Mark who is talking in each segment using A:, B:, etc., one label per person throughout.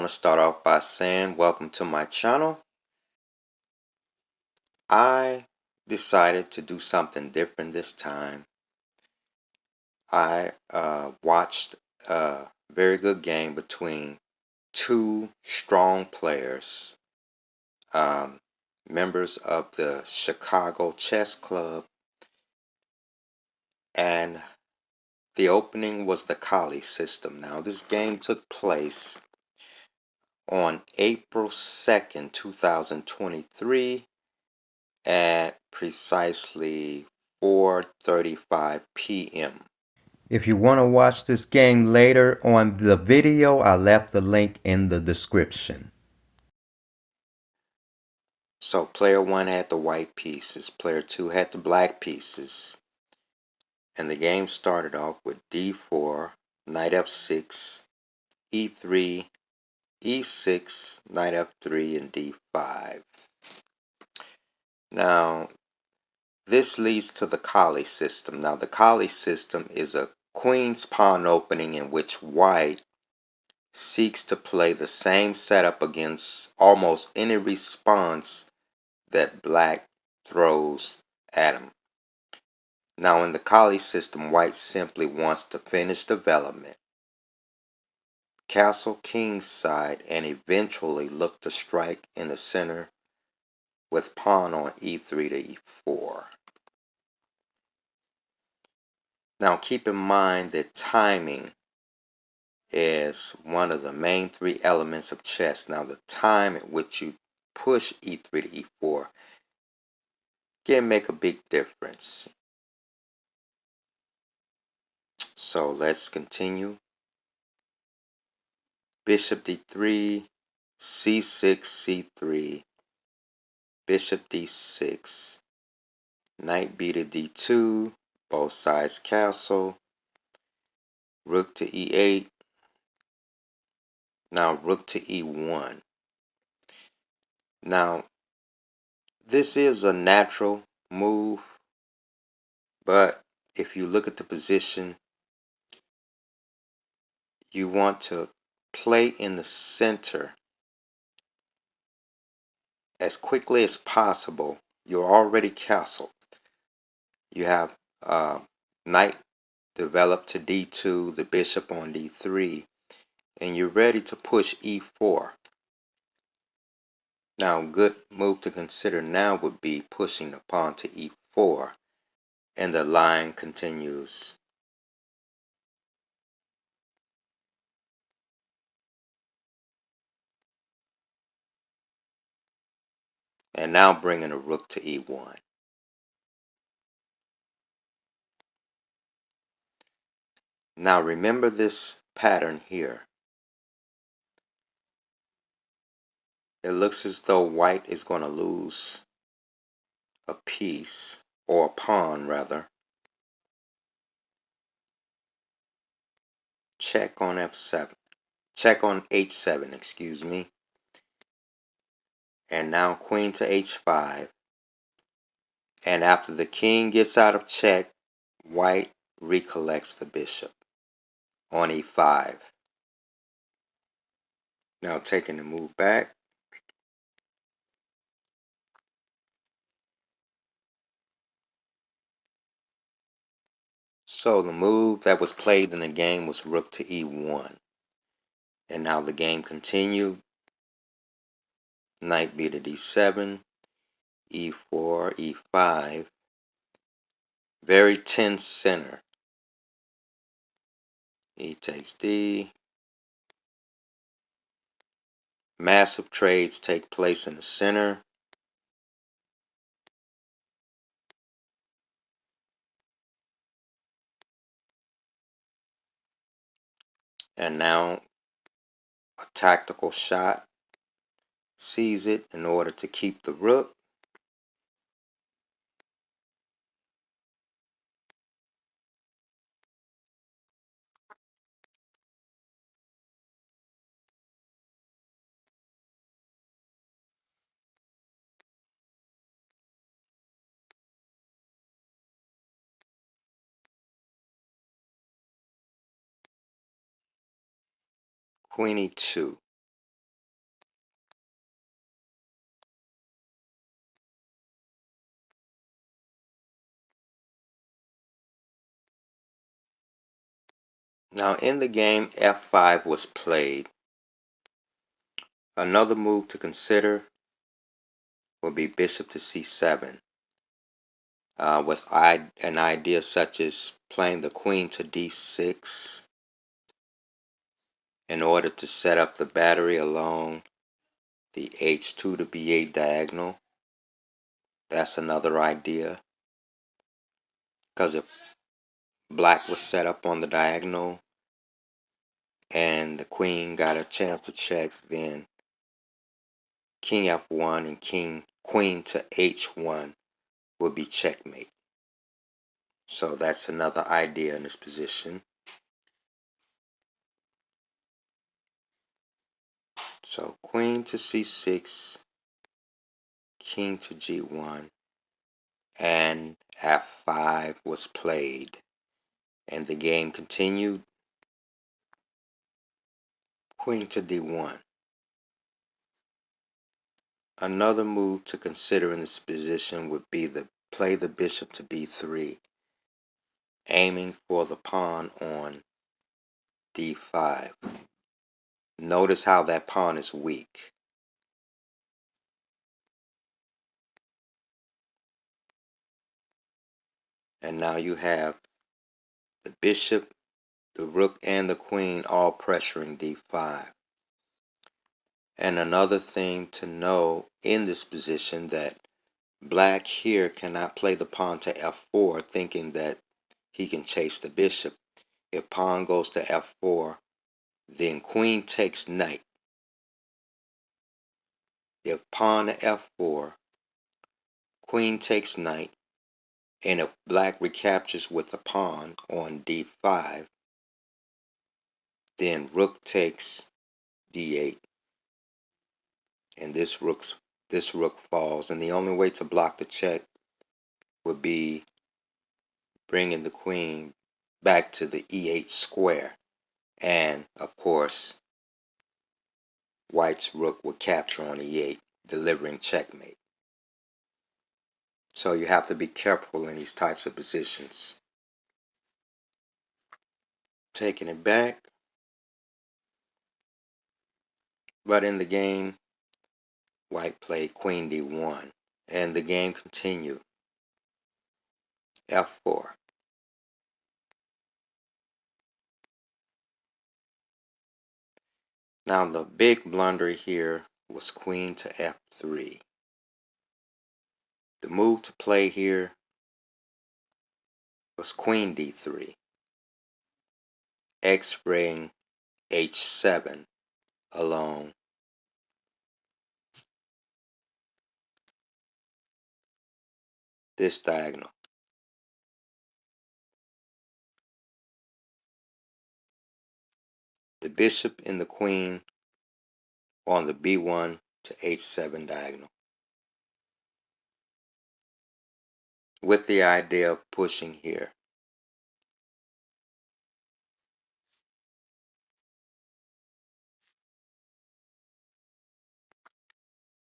A: to start off by saying welcome to my channel. I decided to do something different this time. I watched a very good game between two strong players, um, members of the Chicago Chess Club, and the opening was the Kali system. Now, this game took place on April 2nd, 2023 at precisely 4:35 p.m. If you want to watch this game later on the video, I left the link in the description. So player 1 had the white pieces, player 2 had the black pieces, and the game started off with d4, knight f6, e3, e6, knight f3, and d5. Now, this leads to the Kali system. Now, the Kali system is a queen's pawn opening in which white seeks to play the same setup against almost any response that black throws at him. Now, in the Kali system, white simply wants to finish development, castle king's side, and eventually look to strike in the center with pawn on e3 to e4. Now, keep in mind that timing is one of the main three elements of chess. Now, the time at which you push e3 to e4 can make a big difference. So let's continue. Bishop d3, c6, c3, bishop d6, knight b to d2, both sides castle, rook to e8, now rook to e1. Now, this is a natural move, but if you look at the position, you want to play in the center as quickly as possible. You're already castled. You have knight developed to d2, the bishop on d3, and you're ready to push e4. Now, a good move to consider now would be pushing the pawn to e4, and the line continues. And now bringing a rook to e1. Now remember this pattern here. It looks as though white is going to lose a piece, or a pawn rather. Check on f7. Check on h7, excuse me. And now queen to h5. And after the king gets out of check, white recollects the bishop on e5. Now taking the move back. So the move that was played in the game was rook to e1. And now the game continued. Knight b to d7, e4, e5. Very tense center. E takes d. Massive trades take place in the center. And now a tactical shot sees it in order to keep the rook. Queen e2. Now in the game, f5 was played. Another move to consider would be bishop to c7, with an idea such as playing the queen to d6 in order to set up the battery along the h2 to b8 diagonal. That's another idea, because if black was set up on the diagonal and the queen got a chance to check, then king f1 and queen to h1 would be checkmate. So that's another idea in this position. So queen to c6, king to g1, and f5 was played, and the game continued. Queen to d1. Another move to consider in this position would be to play the bishop to b3, aiming for the pawn on d5. Notice how that pawn is weak. And now you have the bishop, the rook, and the queen all pressuring d5. And another thing to know in this position, that black here cannot play the pawn to f4 thinking that he can chase the bishop. If pawn goes to f4, then queen takes knight. If pawn to f4, queen takes knight, and if black recaptures with the pawn on d5, then rook takes d8, and this rook falls. And the only way to block the check would be bringing the queen back to the e8 square, and of course white's rook would capture on e8, delivering checkmate. So you have to be careful in these types of positions. Taking it back, but in the game, white played queen d1, and the game continued. f4. Now the big blunder here was queen to f3. The move to play here was queen d3, x-raying h7 along this diagonal. The bishop and the queen on the b1 to h7 diagonal, with the idea of pushing here.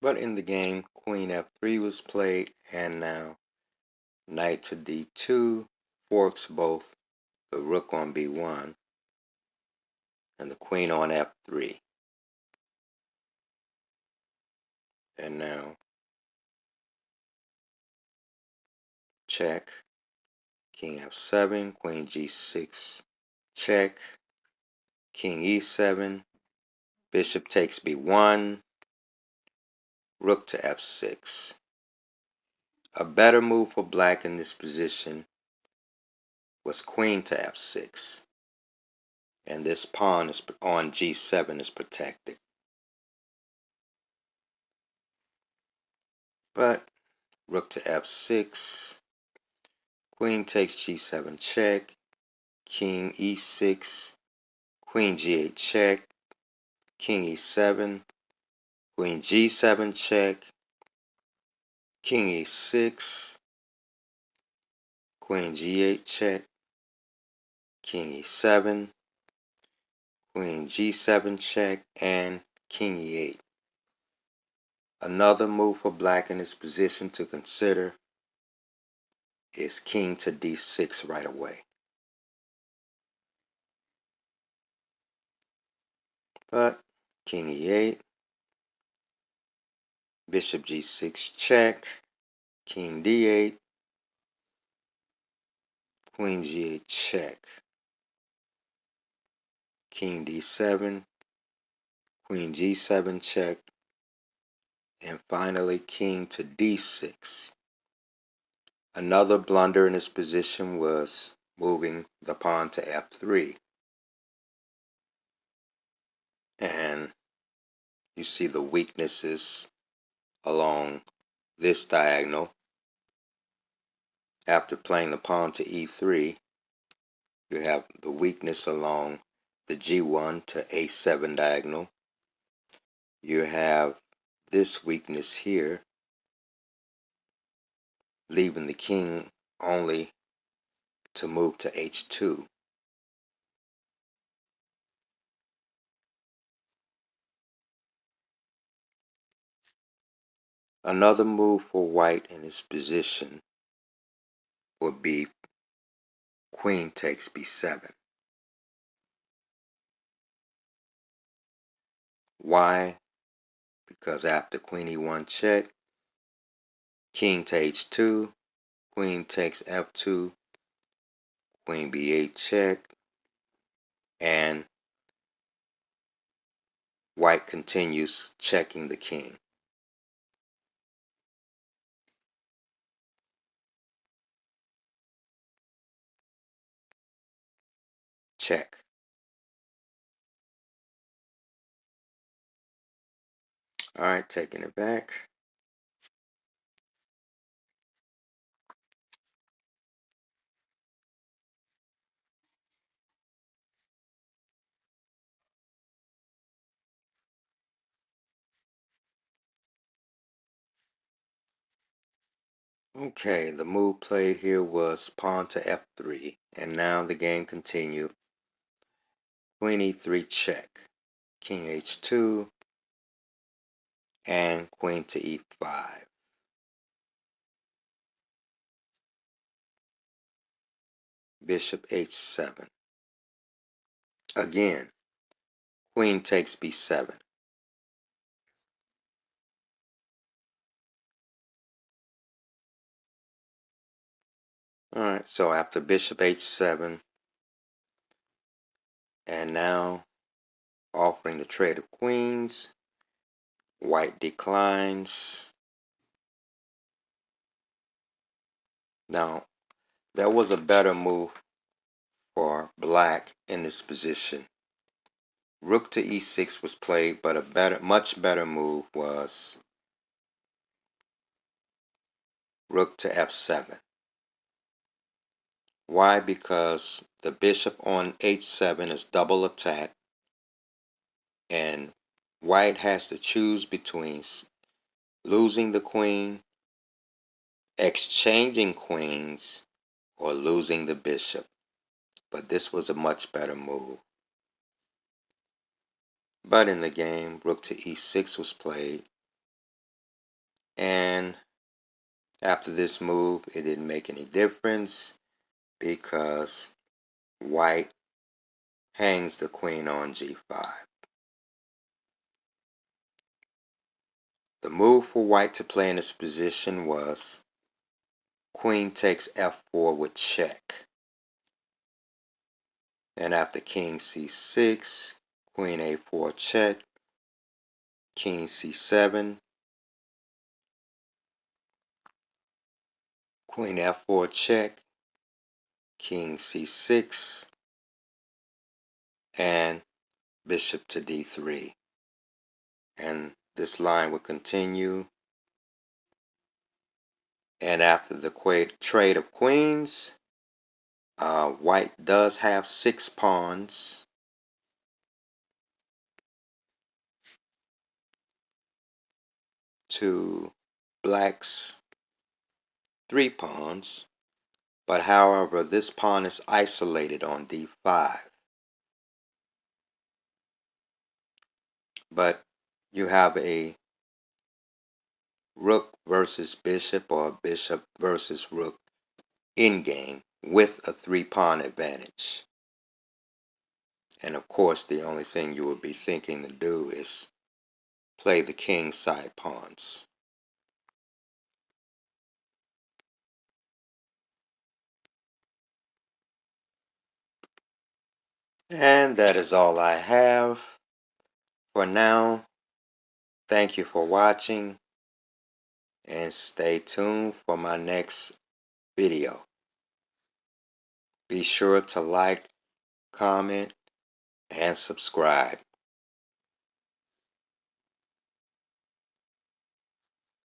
A: But in the game, queen f3 was played, and now knight to d2 forks both the rook on b1 and the queen on f3. And now check, king f7, queen g6, check, king e7, bishop takes b1, rook to f6. A better move for black in this position was queen to f6, and this pawn is on g7 is protected. But rook to f6, queen takes g7 check, king e6, queen g8 check, king e7, queen g7 check, king e6, queen g8 check, king e7, queen g7 check, and king e8. Another move for black in this position to consider is king to d6 right away. But king e8, bishop g6 check, king d8, queen g8 check, king d7, queen g7 check, and finally king to d6. Another blunder in this position was moving the pawn to f3. And you see the weaknesses along this diagonal. After playing the pawn to e3, you have the weakness along the g1 to a7 diagonal. You have this weakness here, leaving the king only to move to h2. Another move for white in this position would be queen takes b7. Why? Because after queen e1 check, king to h2, queen takes f2, queen b8 check, and white continues checking the king. Check. Alright, taking it back. Okay, the move played here was pawn to f3, and now the game continued. Queen e3 check, king h2, and queen to e5. Bishop h7. Again, queen takes b7. Alright, so after bishop h7, and now offering the trade of queens, white declines. Now, there was a better move for black in this position. Rook to e6 was played, but a much better move was rook to f7. Why? Because the bishop on h7 is double attack, and white has to choose between losing the queen, exchanging queens, or losing the bishop. But this was a much better move. But in the game, rook to e6 was played, and after this move, it didn't make any difference because white hangs the queen on g5. The move for white to play in this position was queen takes f4 with check. And after king c6, queen a4 check, king c7, queen f4 check, king c6, and bishop to d3. And this line will continue. And after the trade of queens, white does have 6 pawns. To black's 3 pawns. But however, this pawn is isolated on d5. But you have a rook versus bishop or bishop versus rook in game with a 3 pawn advantage. And of course, the only thing you would be thinking to do is play the king side pawns. And that is all I have for now. Thank you for watching, and stay tuned for my next video. Be sure to like, comment, and subscribe.